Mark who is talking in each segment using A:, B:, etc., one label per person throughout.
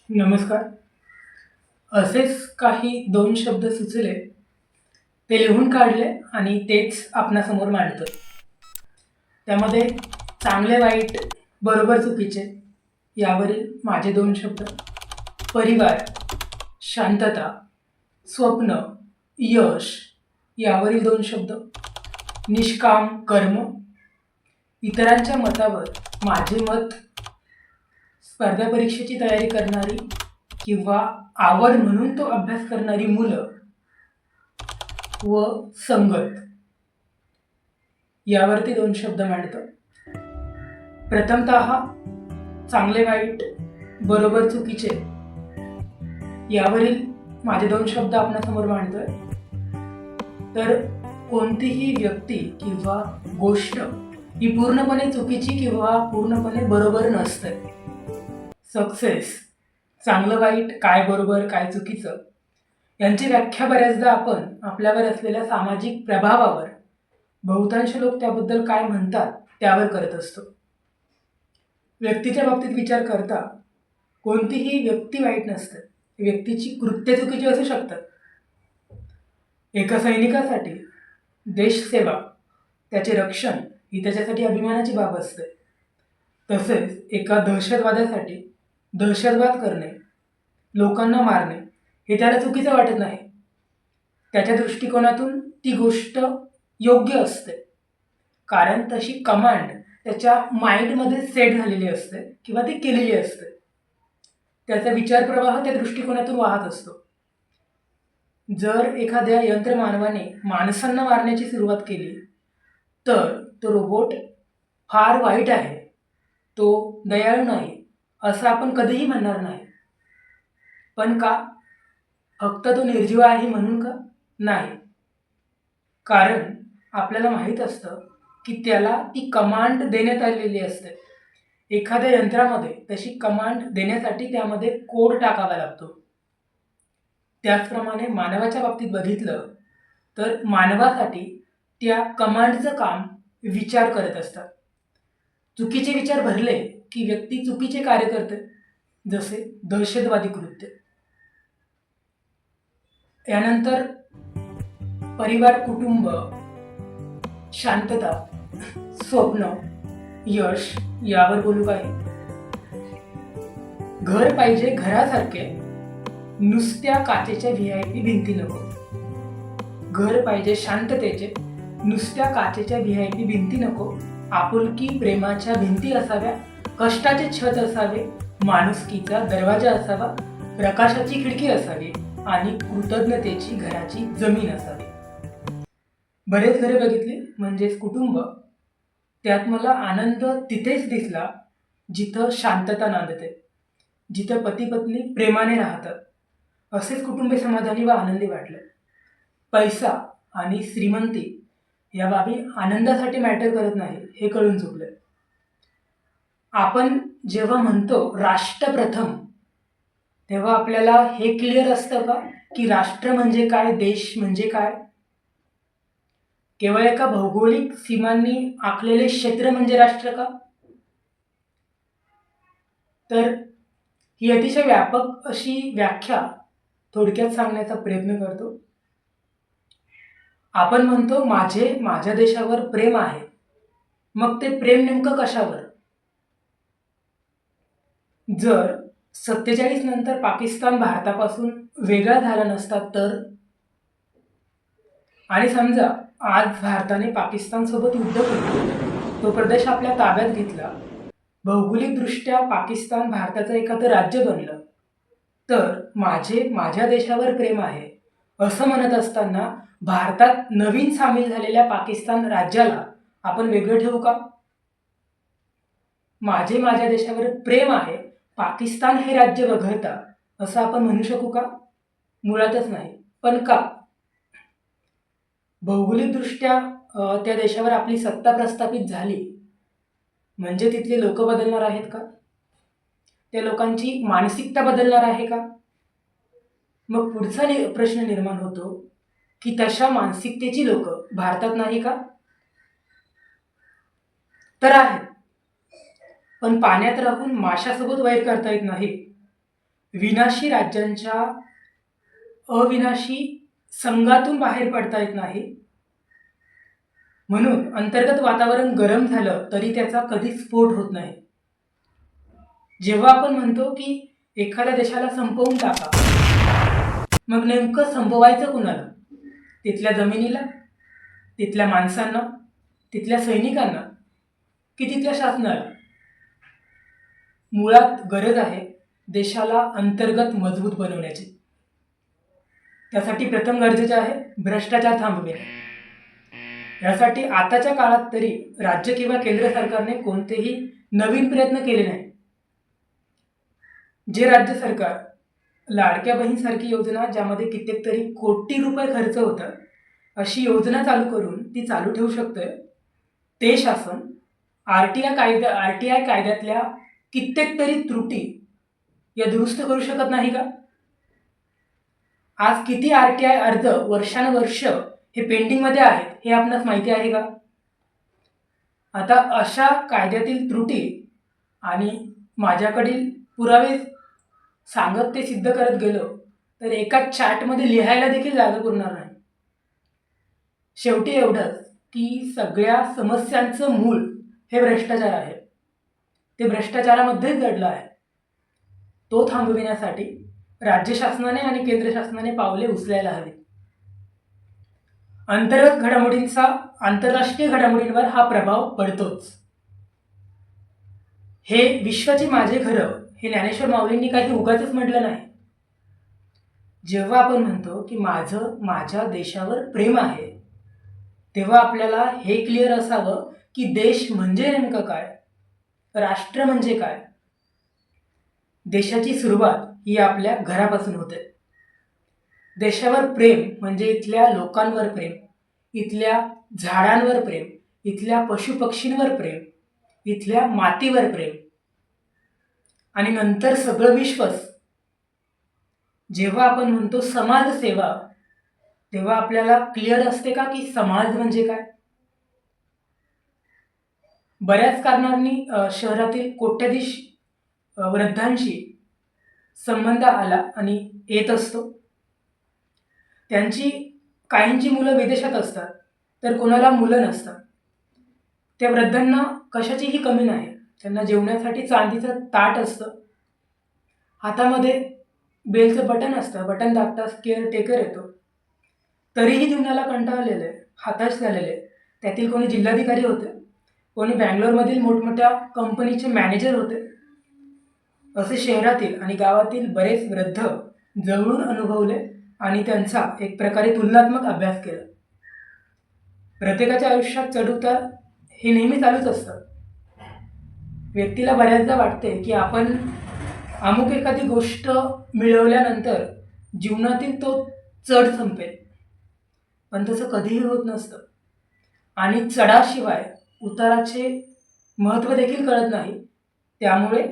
A: नमस्कार. असेच काही दोन शब्द सुचले, ते लिहून काढले आणि तेच आपणासमोर मांडतोय. त्यामध्ये चांगले वाईट, बरोबर चुकीचे यावरील माझे दोन शब्द, परिवार, शांतता, स्वप्न, यश यावरील दोन शब्द, निष्काम कर्म, इतरांच्या मतावर माझे मत, स्पर्धा परीक्षेची तयारी करणारी किंवा आवड म्हणून तो अभ्यास करणारी मुलं व संगत यावरती दोन शब्द मांडतो. प्रथमतः चांगले वाईट, बरोबर चुकीचे यावरील माझे दोन शब्द आपणासमोर मांडतोय. तर कोणतीही व्यक्ती किंवा गोष्ट ही पूर्णपणे चुकीची किंवा पूर्णपणे बरोबर नसते. सक्सेस, चांगलं वाईट, काय बरोबर काय चुकीचं यांची व्याख्या बऱ्याचदा आपण आपल्यावर असलेल्या सामाजिक प्रभावावर, बहुतांश लोक त्याबद्दल काय म्हणतात त्यावर करत असतो. व्यक्तीच्या बाबतीत विचार करता कोणतीही व्यक्ती वाईट नसते. व्यक्तीची कृत्य चुकीची असू शकतात. एका सैनिकासाठी देशसेवा, त्याचे रक्षण ही त्याच्यासाठी अभिमानाची बाब असते. तसेच एका दहशतवाद्यासाठी दहशतवाद करणे, लोकांना मारणे हे त्याला चुकीचं वाटत नाही. त्याच्या दृष्टिकोनातून ती गोष्ट योग्य असते, कारण तशी कमांड त्याच्या माइंडमध्ये सेट झालेली असते किंवा ती केलेली असते. त्याचा विचारप्रवाह त्या दृष्टिकोनातून वाहत असतो. जर एखाद्या यंत्रमानवाने माणसांना मारण्याची सुरुवात केली तर तो रोबोट फार वाईट आहे, तो दयाळू नाही असं आपण कधीही म्हणणार नाही. पण का? फक्त तो निर्जीव आहे म्हणून का? नाही. कारण आपल्याला माहीत असतं की त्याला ती कमांड देण्यात आलेली असते. एखाद्या यंत्रामध्ये तशी कमांड देण्यासाठी त्यामध्ये कोड टाकावा लागतो. त्याचप्रमाणे मानवाच्या बाबतीत बघितलं तर मानवासाठी त्या कमांडचं काम विचार करत असतात. चुकीचे विचार भरले की व्यक्ती चुकीचे कार्य करते, जसे दहशतवादी कृत्य. यानंतर परिवार, कुटुंब, शांतता, स्वप्न, यश यावर बोलू काही. घर पाहिजे घरासारखे, नुसत्या काचेच्या VIP भिंती नको. घर पाहिजे शांततेचे, नुसत्या काचेच्या VIP भिंती नको. आपुलकी प्रेमाच्या भिंती असाव्या, कष्टाचे छत असावे, माणुसकीचा दरवाजा असावा, प्रकाशाची खिडकी असावी आणि कृतज्ञतेची घराची जमीन असावी. बरेच घरे बघितली म्हणजेच कुटुंब. त्यात मला आनंद तिथेच दिसला जिथं शांतता नांदते, जिथं पती पत्नी प्रेमाने राहतात. असेच कुटुंबे समाधानी व आनंदी वाटले. पैसा आणि श्रीमंती या बाबी आनंदासाठी मॅटर करत नाही हे कळून चुकले. आपण जेव्हा म्हणतो राष्ट्र प्रथम, तेव्हा आपल्याला हे क्लिअर असतं का की राष्ट्र म्हणजे काय, देश म्हणजे काय? केवळ एका भौगोलिक सीमांनी आखलेले क्षेत्र म्हणजे राष्ट्र का? तर ही अतिशय व्यापक अशी व्याख्या थोडक्यात सांगण्याचा प्रयत्न करतो. आपण म्हणतो माझ्या देशावर प्रेम आहे. मग ते प्रेम नेमकं कशावर? जर 47 नंतर पाकिस्तान भारतापासून वेगळा झाला नसता तर, आणि समजा आज भारताने पाकिस्तान सोबत युद्ध केलं, तो प्रदेश आपल्या ताब्यात घेतला, भौगोलिकदृष्ट्या पाकिस्तान भारताचं एखादं राज्य बनलं, तर माझ्या देशावर प्रेम आहे असं म्हणत असताना भारतात नवीन सामील झालेल्या पाकिस्तान राज्याला आपण वेगळं ठेवू का? माझ्या देशावर प्रेम आहे, पाकिस्तान हे राज्य वगळता असं आपण म्हणू शकू का? मुळातच नाही. पण का? भौगोलिकदृष्ट्या त्या देशावर आपली सत्ता प्रस्थापित झाली म्हणजे तिथले लोक बदलणार आहेत का? त्या लोकांची मानसिकता बदलणार आहे का? मग पुढचा प्रश्न निर्माण होतो की तशा मानसिकतेची लोक भारतात नाही का? तर आहेत, पण पाण्यात राहून माशासोबत वैर करता येत नाही. विनाशी राज्यांच्या अविनाशी संघातून बाहेर पडता येत नाही. म्हणून अंतर्गत वातावरण गरम झालं तरी त्याचा कधीच स्फोट होत नाही. जेव्हा आपण म्हणतो की एखाद्या देशाला संपवून टाका, मग नेमकं संपवायचं कुणाला? तिथल्या जमिनीला, तिथल्या माणसांना, तिथल्या सैनिकांना की तिथल्या शासनाला? मुळात गरज आहे देशाला अंतर्गत मजबूत बनवण्याची. त्यासाठी प्रथम गरजेचे आहे भ्रष्टाचार थांबविणे. यासाठी आताच्या काळात तरी राज्य किंवा केंद्र सरकारने कोणतेही नवीन प्रयत्न केले नाही. जे राज्य सरकार लाडक्या बहीणसारखी योजना, ज्यामध्ये कित्येक तरी कोटी रुपये खर्च होतात, अशी योजना चालू करून ती चालू ठेवू शकतोय, ते शासन आर टी आय कायद्यातल्या कित्येक तरी त्रुटी या दुरुस्त करू शकत नाही का? आज किती RTI अर्ज वर्षानुवर्ष हे पेंडिंगमध्ये आहेत हे आपणास माहिती आहे का? आता अशा कायद्यातील त्रुटी आणि माझ्याकडील पुरावे सांगत ते सिद्ध करत गेलो तर एका चॅटमध्ये लिहायला देखील जागा पुरणार नाही. शेवटी एवढंच की सगळ्या समस्यांचं मूळ हे भ्रष्टाचार आहे. ते भ्रष्टाचारामध्येच दडलं आहे. तो थांबविण्यासाठी राज्य शासनाने आणि केंद्र शासनाने पावले उचलायला हवी. अंतर्गत घडामोडींचा आंतरराष्ट्रीय घडामोडींवर हा प्रभाव पडतोच. हे विश्वाची माझे घरं हे ज्ञानेश्वर माऊलींनी काही उगाचच म्हटलं नाही. जेव्हा आपण म्हणतो की माझ्या देशावर प्रेम आहे, तेव्हा आपल्याला हे क्लिअर असावं की देश म्हणजे नेमकं काय, राष्ट्र म्हणजे काय. देशाची सुरुवात ही आपल्या घरापासून होते. देशावर प्रेम म्हणजे इथल्या लोकांवर प्रेम, इथल्या झाडांवर प्रेम, इथल्या पशुपक्षींवर प्रेम, इथल्या मातीवर प्रेम आणि नंतर सगळं विश्वच. जेव्हा आपण म्हणतो समाजसेवा, तेव्हा आपल्याला क्लिअर असते का की समाज म्हणजे काय? बऱ्याच कारणांनी शहरातील कोट्याधीश वृद्धांशी संबंध आला आणि येत असतो. काहींची मुलं विदेशात असतात तर कोणाला मुलं नसतात. त्या वृद्धांना कशाचीही कमी नाही. त्यांना जेवण्यासाठी चांदीचं ताट असतं, हातामध्ये बेलचं बटन असतं, बटन दाबताच केअरटेकर येतो. तरीही जीवनाला कंटाळलेले, हताश झालेले, त्यातील कोणी जिल्हाधिकारी होते, कोणी बँगलोरमधील मोठमोठ्या कंपनीचे मॅनेजर होते, असे शहरातील आणि गावातील बरेच वृद्ध जवळून अनुभवले आणि त्यांचा एक प्रकारे तुलनात्मक अभ्यास केला. प्रत्येकाच्या आयुष्यात चढउतार हे नेहमी चालूच असतं. व्यक्तीला बऱ्याचदा वाटते की आपण अमुक एखादी गोष्ट मिळवल्यानंतर जीवनातील तो चढ संपेल, पण तसं कधीही होत नसतं. आणि चढाशिवाय उताराचे महत्त्व देखील कळत नाही. त्यामुळे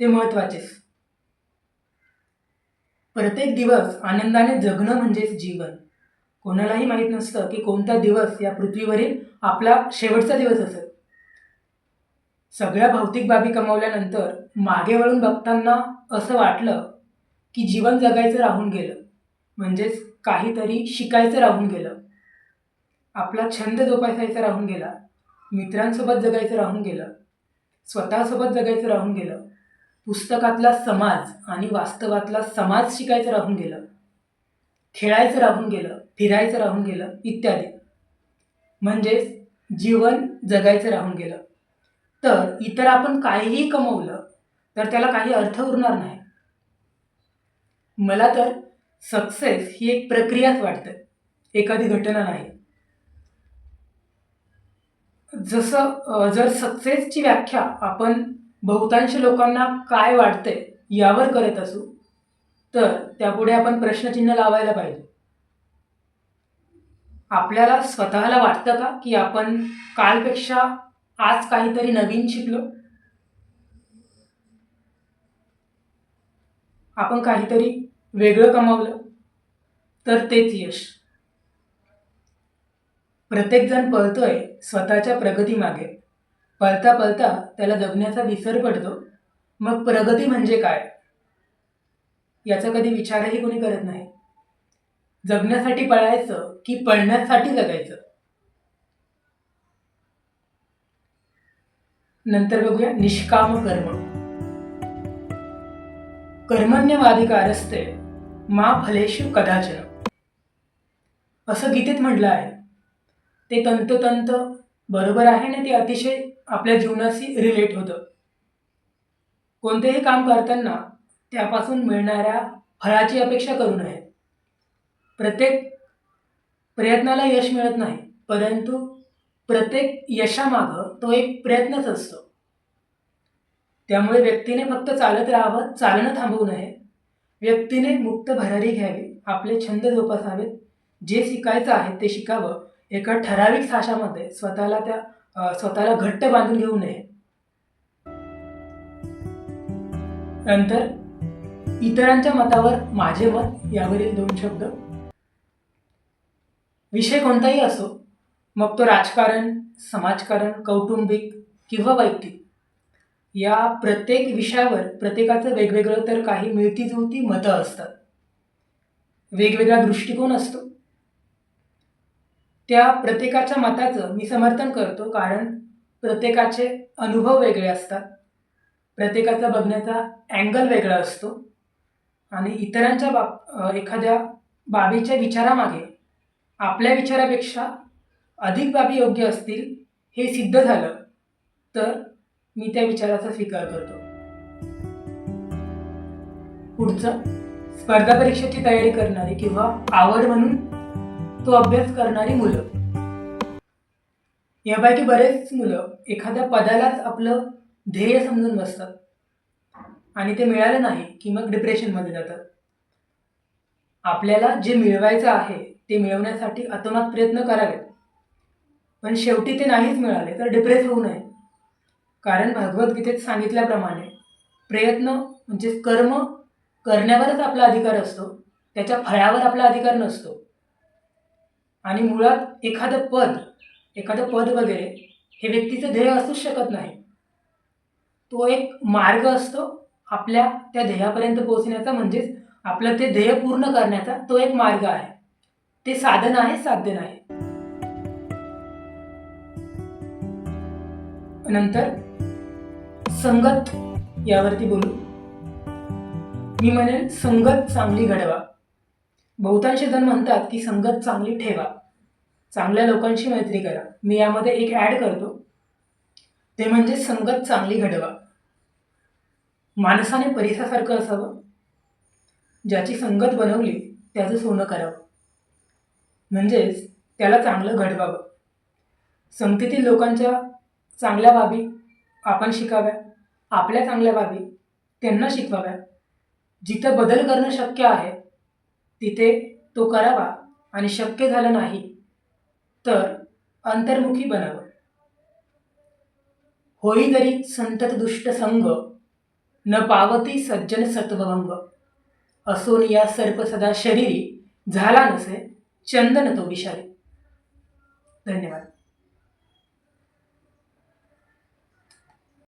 A: ते महत्त्वाचेच. प्रत्येक दिवस आनंदाने जगणं म्हणजेच जीवन. कोणालाही माहीत नसतं की कोणता दिवस या पृथ्वीवरील आपला शेवटचा दिवस असेल. सगळ्या भौतिक बाबी कमावल्यानंतर मागे वळून बघताना असं वाटलं की जीवन जगायचं राहून गेलं, म्हणजेच काहीतरी शिकायचं राहून गेलं, आपला छंद जोपासायचा राहून गेला, मित्रांसोबत जगायचं राहून गेलं, स्वतःसोबत जगायचं राहून गेलं, पुस्तकातला समाज आणि वास्तवातला समाज शिकायचं राहून गेलं, खेळायचं राहून गेलं, फिरायचं राहून गेलं इत्यादी. म्हणजेच जीवन जगायचं राहून गेलं. तर इतर आपण काहीही कमवलं तर त्याला काही अर्थ उरणार नाही. मला तर सक्सेस ही एक प्रक्रियाच वाटते, एखादी घटना नाही. जर सक्सेसची व्याख्या आपण बहुतांश लोकांना काय वाटते यावर करत असू तर त्यापुढे आपण प्रश्नचिन्ह लावायला पाहिजे. आपल्याला स्वतःला वाटतं का की आपण कालपेक्षा आज काहीतरी नवीन शिकलो, आपण काहीतरी वेगळं कमावलं, तर तेच यश. प्रत्येकजण पळतोय स्वतःच्या प्रगतीमागे. पळता पळता त्याला जगण्याचा विसर पडतो. मग प्रगती म्हणजे काय? याचा कधी विचारही कोणी करत नाही. जगण्यासाठी पळायचं की पळण्यासाठी जगायचं. नंतर बघूया निष्काम कर्म. कर्मण्यवाधिकारस्ते मा फलेषु कदाचन. असं गीतेत म्हटलं आहे. ते तंतोतंत बरोबर आहे आणि ते अतिशय आपल्या जीवनाशी रिलेट होतं. कोणतेही काम करताना त्यापासून मिळणाऱ्या फळाची अपेक्षा करू नये. प्रत्येक प्रयत्नाला यश मिळत नाही, परंतु प्रत्येक यशामागं तो एक प्रयत्नच असतो. त्यामुळे व्यक्तीने फक्त चालत राहावं, चालणं थांबवू नये. व्यक्तीने मुक्त भरारी घ्यावी, आपले छंद जोपासावेत, जे शिकायचं आहे ते शिकावं. एका ठराविक साच्यामध्ये स्वतःला घट्ट बांधून घेऊ नये. नंतर इतरांच्या मतावर माझे मत यावरील 2 शब्द. विषय कोणताही असो, मग तो राजकारण, समाजकारण, कौटुंबिक किंवा वैयक्तिक, या प्रत्येक विषयावर प्रत्येकाचं वेगवेगळं तर काही मिळती जुळती मतं असतात, वेगवेगळा दृष्टिकोन असतो. त्या प्रत्येकाच्या मताचं मी समर्थन करतो, कारण प्रत्येकाचे अनुभव वेगळे असतात, प्रत्येकाचा बघण्याचा अँगल वेगळा असतो आणि इतरांच्या एखाद्या बाबीच्या विचारामागे आपल्या विचारापेक्षा अधिक बाबी योग्य असतील हे सिद्ध झालं तर मी त्या विचाराचा स्वीकार करतो. पुढचं, स्पर्धा परीक्षेची तयारी करणारी किंवा आवड म्हणून तो अभ्यास करणारी मुलं. यापैकी बरेच मुलं एखाद्या पदालाच आपलं ध्येय समजून बसतात आणि ते मिळालं नाही की मग डिप्रेशनमध्ये जातात. आपल्याला जे मिळवायचं आहे ते मिळवण्यासाठी अतोनात प्रयत्न करावेत, पण शेवटी ते नाहीच मिळाले तर डिप्रेस होऊ नये. कारण भगवद्गीतेत सांगितल्याप्रमाणे प्रयत्न म्हणजे कर्म करण्यावरच आपला अधिकार असतो, त्याच्या फळावर आपला अधिकार नसतो. आणि मुळात एखादं पद वगैरे हे व्यक्तीचं ध्येय असूच शकत नाही. तो एक मार्ग असतो आपल्या त्या ध्येयापर्यंत पोहोचण्याचा, म्हणजेच आपलं ते ध्येय पूर्ण करण्याचा तो एक मार्ग आहे. ते साधन आहे, साध्य नाही. नंतर संगत यावरती बोलू. मी म्हणेन संगत चांगली घडवा. बहुतांश जण म्हणतात की संगत चांगली ठेवा, चांगल्या लोकांशी मैत्री करा. मी यामध्ये एक ॲड करतो, ते म्हणजे संगत चांगली घडवा. माणसाने परिसासारखं असावं, ज्याची संगत बनवली त्याचं सोनं करावं, म्हणजेच त्याला चांगलं घडवावं. संगतीतील लोकांच्या चांगल्या बाबी आपण शिकाव्या, आपल्या चांगल्या बाबी त्यांना शिकवाव्या. जिथं बदल करणं शक्य आहे तिथे तो करावा आणि शक्य झालं नाही तर अंतर्मुखी बनावं. होई जरी संतत दुष्ट संग, न पावती सज्जन सत्वभंग. असोन या सर्प सदा शरीरी, झाला नसे चंदन तो विषारी. धन्यवाद.